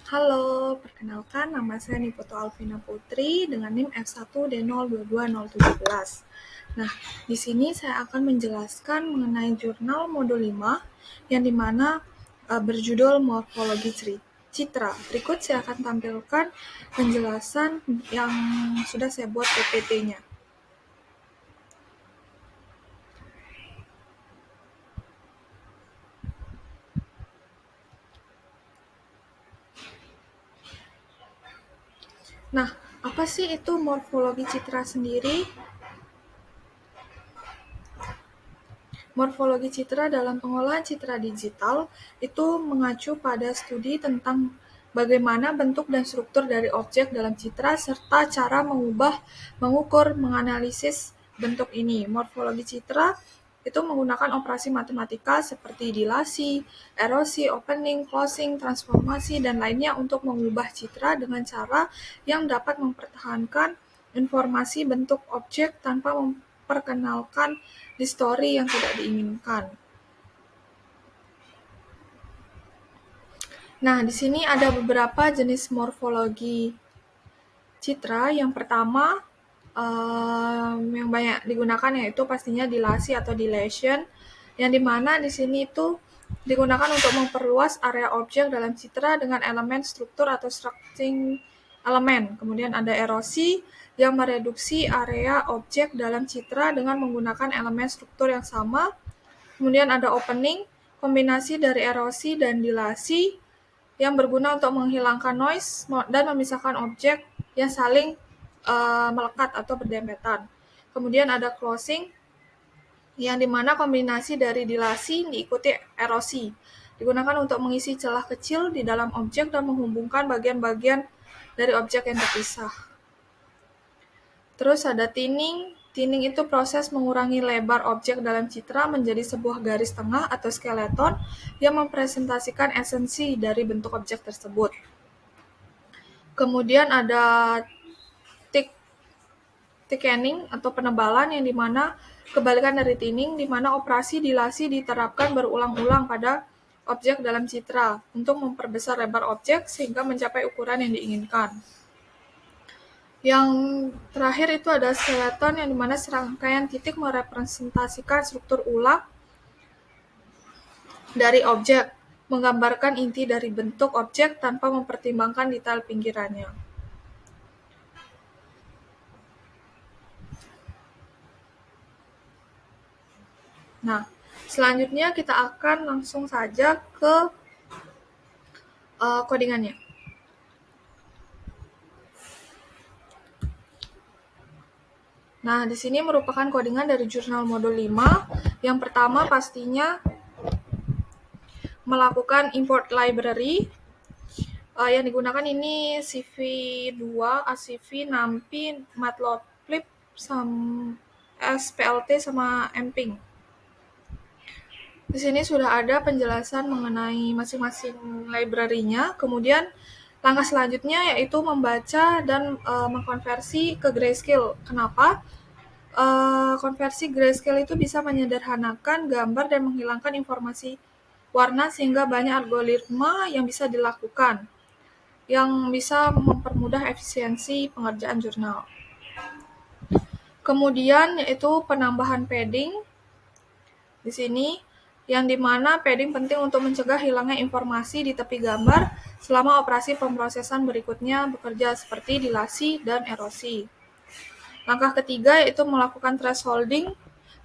Halo, perkenalkan nama saya Niputo Alvina Putri dengan NIM F1D022017. Nah, di sini saya akan menjelaskan mengenai jurnal modul 5 yang dimana berjudul Morfologi Citra. Berikut saya akan tampilkan penjelasan yang sudah saya buat PPT-nya. Nah, apa sih itu morfologi citra sendiri? Morfologi citra dalam pengolahan citra digital itu mengacu pada studi tentang bagaimana bentuk dan struktur dari objek dalam citra serta cara mengukur, menganalisis bentuk ini. Morfologi citra itu menggunakan operasi matematika seperti dilasi, erosi, opening, closing, transformasi, dan lainnya untuk mengubah citra dengan cara yang dapat mempertahankan informasi bentuk objek tanpa memperkenalkan distori yang tidak diinginkan. Nah, di sini ada beberapa jenis morfologi citra. Yang pertama, yang banyak digunakan yaitu pastinya dilasi atau dilation, yang dimana di sini itu digunakan untuk memperluas area objek dalam citra dengan elemen struktur atau structuring elemen. Kemudian ada erosi yang mereduksi area objek dalam citra dengan menggunakan elemen struktur yang sama. Kemudian ada opening, kombinasi dari erosi dan dilasi yang berguna untuk menghilangkan noise dan memisahkan objek yang saling melekat atau berdempetan. Kemudian ada closing, yang dimana kombinasi dari dilasi diikuti erosi. Digunakan untuk mengisi celah kecil di dalam objek dan menghubungkan bagian-bagian dari objek yang terpisah. Terus ada thinning. Thinning itu proses mengurangi lebar objek dalam citra menjadi sebuah garis tengah atau skeleton yang mempresentasikan esensi dari bentuk objek tersebut. Kemudian ada thickening atau penebalan yang dimana kebalikan dari thinning, dimana operasi dilasi diterapkan berulang-ulang pada objek dalam citra untuk memperbesar lebar objek sehingga mencapai ukuran yang diinginkan. Yang terakhir itu ada skeleton yang dimana serangkaian titik merepresentasikan struktur ulang dari objek, menggambarkan inti dari bentuk objek tanpa mempertimbangkan detail pinggirannya. Nah, selanjutnya kita akan langsung saja ke codingannya. Nah, di sini merupakan codingan dari jurnal modul 5. Yang pertama pastinya melakukan import library. Yang digunakan ini CV2, ACV, NumPy, Matplotlib, SPLT, sama Mping. Di sini sudah ada penjelasan mengenai masing-masing library-nya. Kemudian langkah selanjutnya yaitu membaca dan mengkonversi ke grayscale. Kenapa? Konversi grayscale itu bisa menyederhanakan gambar dan menghilangkan informasi warna sehingga banyak algoritma yang bisa dilakukan yang bisa mempermudah efisiensi pengerjaan jurnal. Kemudian yaitu penambahan padding di sini, yang dimana padding penting untuk mencegah hilangnya informasi di tepi gambar selama operasi pemrosesan berikutnya bekerja seperti dilasi dan erosi. Langkah ketiga yaitu melakukan thresholding,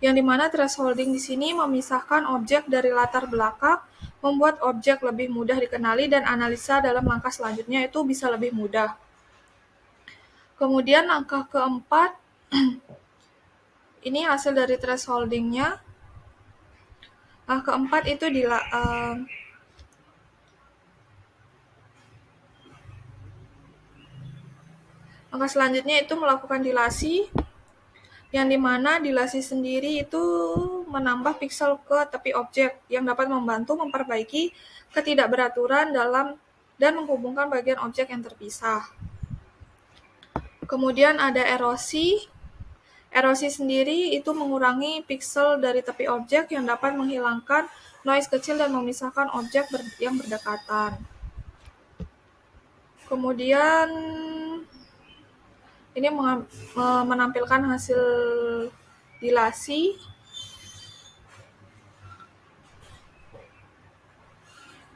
yang dimana thresholding di sini memisahkan objek dari latar belakang, membuat objek lebih mudah dikenali dan analisa dalam langkah selanjutnya itu bisa lebih mudah. Kemudian langkah keempat, ini hasil dari thresholdingnya. Langkah keempat itu langkah selanjutnya itu melakukan dilasi, yang dimana dilasi sendiri itu menambah piksel ke tepi objek yang dapat membantu memperbaiki ketidakberaturan dalam dan menghubungkan bagian objek yang terpisah. Kemudian ada erosi. Erosi sendiri itu mengurangi piksel dari tepi objek yang dapat menghilangkan noise kecil dan memisahkan objek yang berdekatan. Kemudian ini menampilkan hasil dilasi.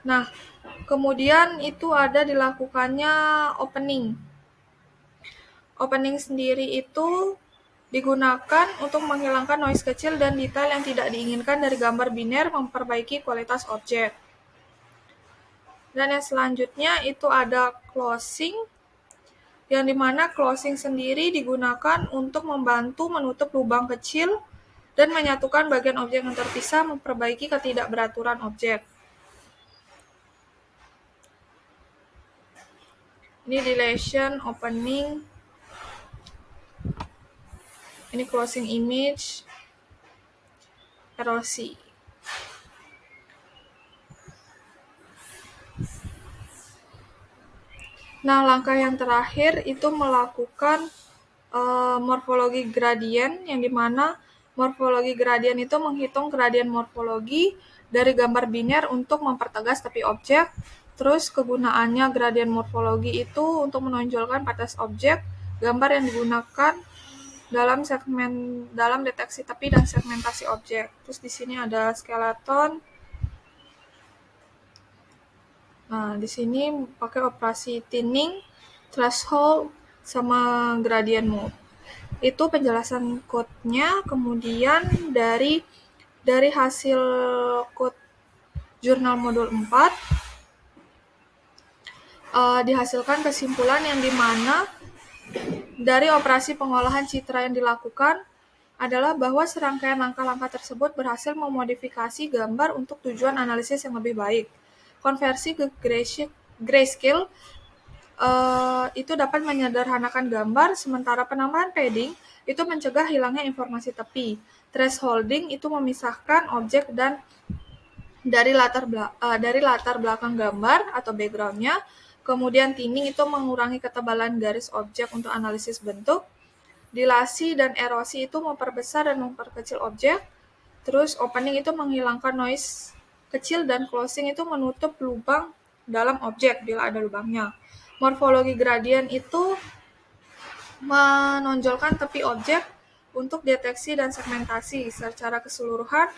Nah, kemudian itu ada dilakukannya opening. Opening sendiri itu digunakan untuk menghilangkan noise kecil dan detail yang tidak diinginkan dari gambar biner, memperbaiki kualitas objek. Dan yang selanjutnya itu ada closing, yang dimana closing sendiri digunakan untuk membantu menutup lubang kecil dan menyatukan bagian objek yang terpisah, memperbaiki ketidakberaturan objek. Ini dilation, opening, ini closing image, erosi. Nah, langkah yang terakhir itu melakukan morfologi gradien, yang dimana morfologi gradien itu menghitung gradien morfologi dari gambar biner untuk mempertegas tepi objek. Terus kegunaannya gradien morfologi itu untuk menonjolkan batas objek, gambar yang digunakan dalam deteksi tepi dan segmentasi objek. Terus di sini ada skeleton. Nah, di sini pakai operasi thinning, threshold, sama gradient mode. Itu penjelasan code-nya. Kemudian dari hasil code jurnal modul 4 dihasilkan kesimpulan yang dimana dari operasi pengolahan citra yang dilakukan adalah bahwa serangkaian langkah-langkah tersebut berhasil memodifikasi gambar untuk tujuan analisis yang lebih baik. Konversi ke grayscale itu dapat menyederhanakan gambar, sementara penambahan padding itu mencegah hilangnya informasi tepi. Thresholding itu memisahkan objek dan dari latar belakang gambar atau background-nya. Kemudian thinning itu mengurangi ketebalan garis objek untuk analisis bentuk. Dilasi dan erosi itu memperbesar dan memperkecil objek. Terus opening itu menghilangkan noise kecil dan closing itu menutup lubang dalam objek bila ada lubangnya. Morfologi gradien itu menonjolkan tepi objek untuk deteksi dan segmentasi. Secara keseluruhan,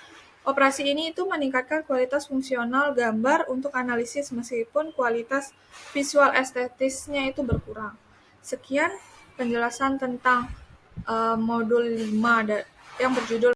operasi ini itu meningkatkan kualitas fungsional gambar untuk analisis meskipun kualitas visual estetisnya itu berkurang. Sekian penjelasan tentang modul 5 yang berjudul